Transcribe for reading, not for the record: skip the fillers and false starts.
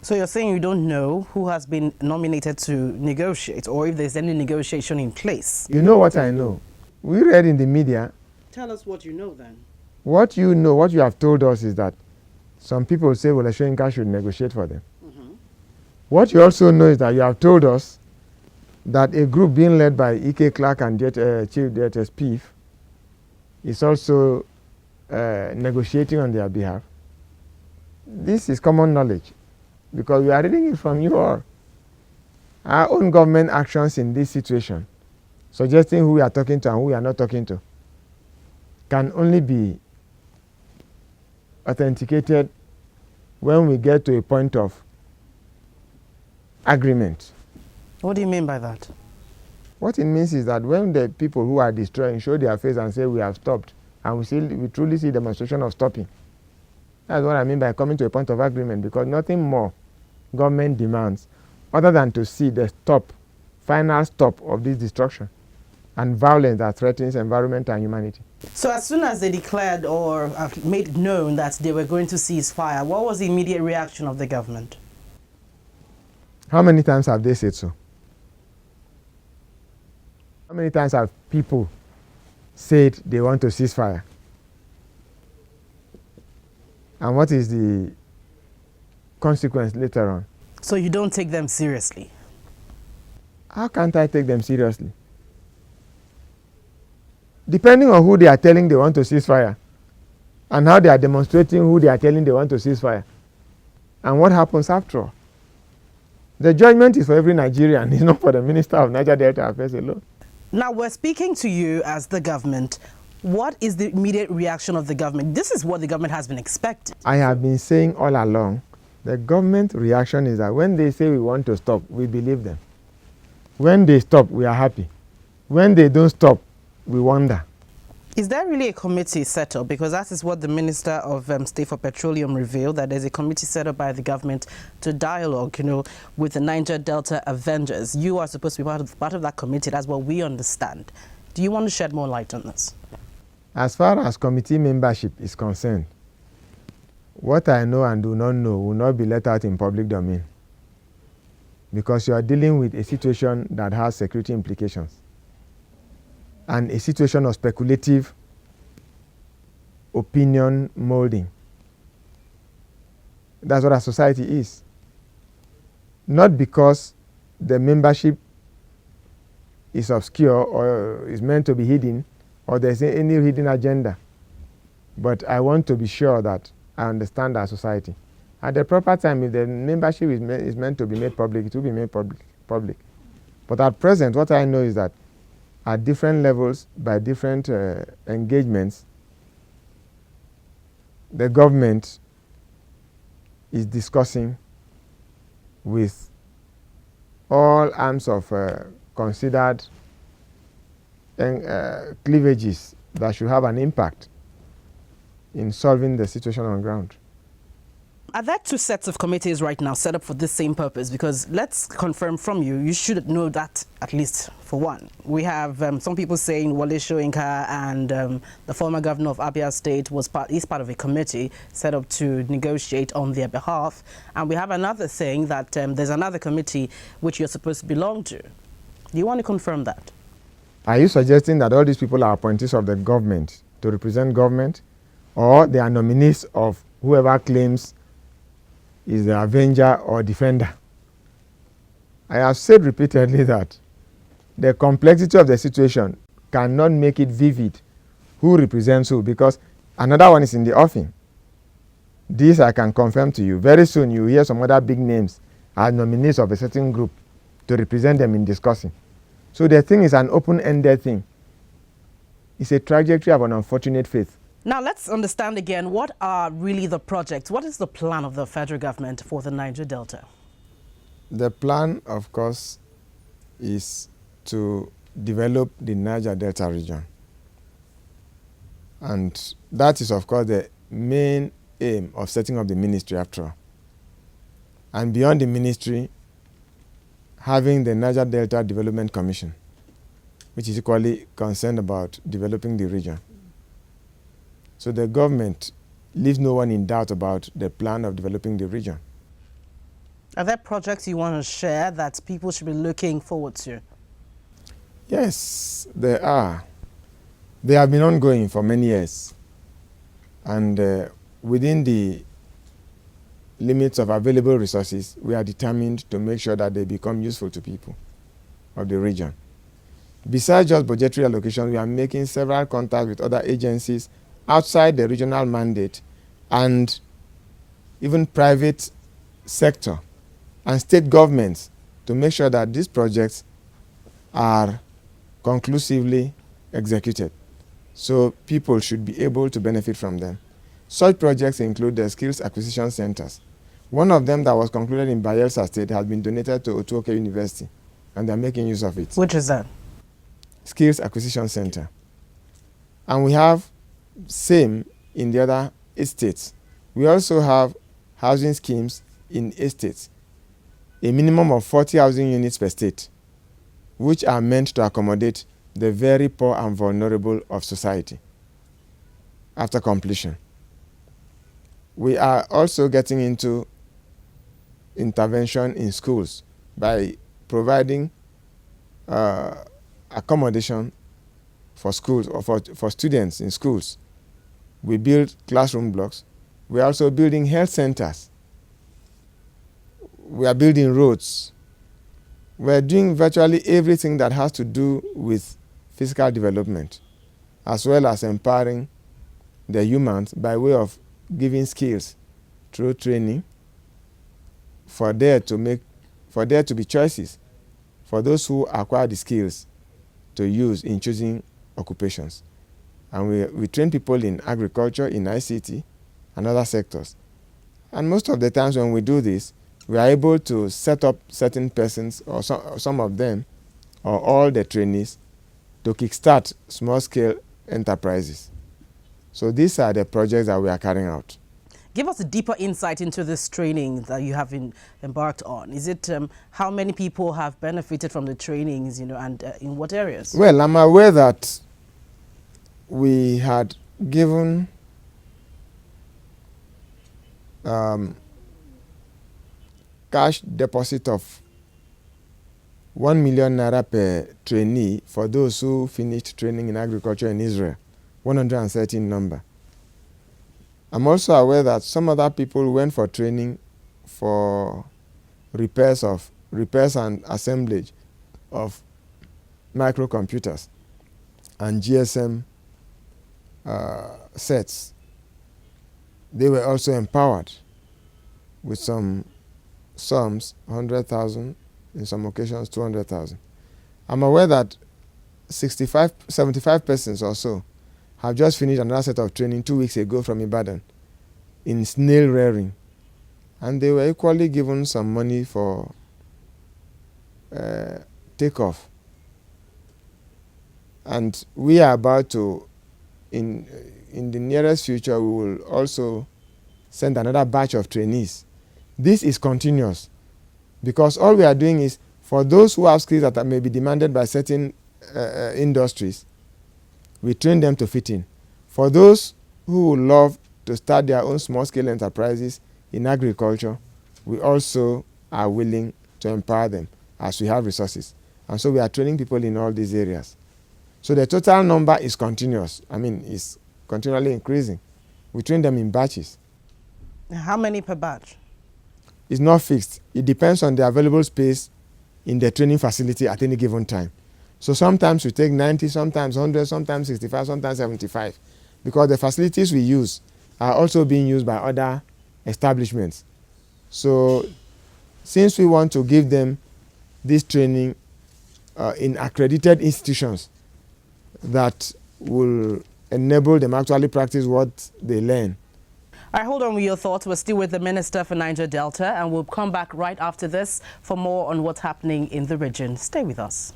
So you're saying you don't know who has been nominated to negotiate or if there's any negotiation in place? You know what I know. We read in the media. Tell us what you know then. What you know, what you have told us is that some people say Wole Soyinka should negotiate for them. What you also know is that you have told us that a group being led by E.K. Clark and Chief Justice Pief is also negotiating on their behalf. This is common knowledge because we are reading it from you all. Our own government actions in this situation, suggesting who we are talking to and who we are not talking to, can only be authenticated when we get to a point of agreement. What do you mean by that? What it means is that when the people who are destroying show their face and say we have stopped, and we truly see demonstration of stopping. That's what I mean by coming to a point of agreement, because nothing more government demands other than to see the final stop of this destruction and violence that threatens environment and humanity. So as soon as they declared or made known that they were going to cease fire, what was the immediate reaction of the government? How many times have they said so? How many times have people said they want to cease fire? And what is the consequence later on? So you don't take them seriously? How can't I take them seriously? Depending on who they are telling they want to cease fire, and how they are demonstrating who they are telling they want to cease fire, and what happens after all. The judgment is for every Nigerian. It's not for the Minister of Niger Delta Affairs alone. Now we're speaking to you as the government. What is the immediate reaction of the government? This is what the government has been expecting. I have been saying all along, the government reaction is that when they say we want to stop, we believe them. When they stop, we are happy. When they don't stop, we wonder. Is there really a committee set up? Because that is what the Minister of State for Petroleum revealed, that there's a committee set up by the government to dialogue, with the Niger Delta Avengers. You are supposed to be part of that committee. That's what we understand. Do you want to shed more light on this? As far as committee membership is concerned, what I know and do not know will not be let out in public domain, because you are dealing with a situation that has security implications and a situation of speculative opinion molding. That's what our society is. Not because the membership is obscure or is meant to be hidden, or there's any hidden agenda, but I want to be sure that I understand our society. At the proper time, if the membership is meant to be made public, it will be made public. But at present, what I know is that at different levels, by different engagements, the government is discussing with all arms of considered cleavages that should have an impact in solving the situation on ground. Are there two sets of committees right now set up for this same purpose? Because let's confirm from you, you should know that at least for one. We have some people saying Wole Soyinka and the former governor of Abuja State is part of a committee set up to negotiate on their behalf. And we have another saying that there's another committee which you're supposed to belong to. Do you want to confirm that? Are you suggesting that all these people are appointees of the government to represent government, or they are nominees of whoever claims is the avenger or defender? I have said repeatedly that the complexity of the situation cannot make it vivid who represents who, because another one is in the offing. This I can confirm to you. Very soon you will hear some other big names as nominees of a certain group to represent them in discussing. So the thing is an open-ended thing. It's a trajectory of an unfortunate fate. Now let's understand again, what are really the projects? What is the plan of the federal government for the Niger Delta? The plan, of course, is to develop the Niger Delta region. And that is, of course, the main aim of setting up the ministry after all. And beyond the ministry, having the Niger Delta Development Commission, which is equally concerned about developing the region. So the government leaves no one in doubt about the plan of developing the region. Are there projects you want to share that people should be looking forward to? Yes, there are. They have been ongoing for many years. And within the limits of available resources, we are determined to make sure that they become useful to people of the region. Besides just budgetary allocation, we are making several contacts with other agencies outside the regional mandate and even private sector and state governments to make sure that these projects are conclusively executed. So people should be able to benefit from them. Such projects include the skills acquisition centers. One of them that was concluded in Bayelsa State has been donated to Otuoke University, and they're making use of it. Which is that? Skills Acquisition Center. And we have same in the other estates. We also have housing schemes in estates, a minimum of 40 housing units per state, which are meant to accommodate the very poor and vulnerable of society after completion. We are also getting into intervention in schools by providing accommodation for schools or for students in schools. We build classroom blocks. We are also building health centers. We are building roads. We are doing virtually everything that has to do with physical development, as well as empowering the humans by way of giving skills through training for there to be choices for those who acquire the skills to use in choosing occupations. And we train people in agriculture, in ICT, and other sectors. And most of the times when we do this, we are able to set up certain persons, or some of them, or all the trainees, to kickstart small-scale enterprises. So these are the projects that we are carrying out. Give us a deeper insight into this training that you have embarked on. Is it how many people have benefited from the trainings, and in what areas? Well, I'm aware that we had given cash deposit of 1 million naira per trainee for those who finished training in agriculture in Israel, 113 number. I'm also aware that some other people went for training for repairs and assemblage of microcomputers and GSM sets. They were also empowered with some sums, 100,000, in some occasions 200,000. I'm aware that 75 persons or so have just finished another set of training 2 weeks ago from Ibadan in snail rearing, and they were equally given some money for takeoff. And we are about to, in the nearest future, we will also send another batch of trainees. This is continuous, because all we are doing is for those who have skills that may be demanded by certain industries, we train them to fit in. For those who would love to start their own small-scale enterprises in agriculture, we also are willing to empower them as we have resources. And so we are training people in all these areas. So the total number is continuous. It's continually increasing. We train them in batches. How many per batch? It's not fixed. It depends on the available space in the training facility at any given time. So sometimes we take 90, sometimes 100, sometimes 65, sometimes 75, because the facilities we use are also being used by other establishments. So since we want to give them this training in accredited institutions that will enable them actually practice what they learn. All right, hold on with your thoughts. We're still with the Minister for Niger Delta, and we'll come back right after this for more on what's happening in the region. Stay with us.